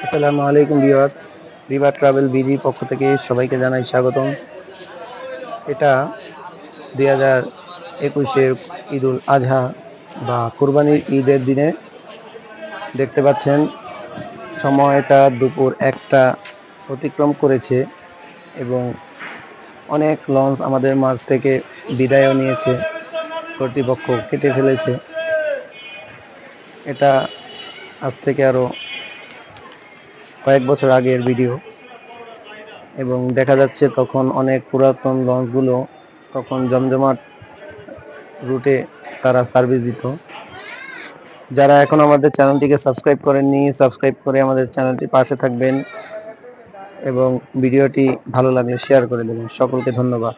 আসসালামু আলাইকুম viewers. River travel BD পক্ষ থেকে সবাইকে জানাই স্বাগতম। এটা 2021-এর ঈদুল আজহা বা কুরবানির ঈদের দিনে দেখতে পাচ্ছেন সময়টা দুপুর 1টা অতিক্রম করেছে এবং অনেক লঞ্চ আমাদের মাঝ থেকে বিদায়ও নিয়েছে, কর্তৃপক্ষ কেটে ফেলেছে। এটা আজ থেকে আরো কয়েক বছর আগের ভিডিও এবং দেখা যাচ্ছে তখন অনেক পুরাতন লঞ্চগুলো তখন জমজমাট রুটে তারা সার্ভিস দিত। যারা এখন আমাদের চ্যানেলটিকে সাবস্ক্রাইব করেননি, সাবস্ক্রাইব করে আমাদের চ্যানেলটি পাশে থাকবেন এবং ভিডিওটি ভালো লাগলে শেয়ার করে দেবেন। সকলকে ধন্যবাদ।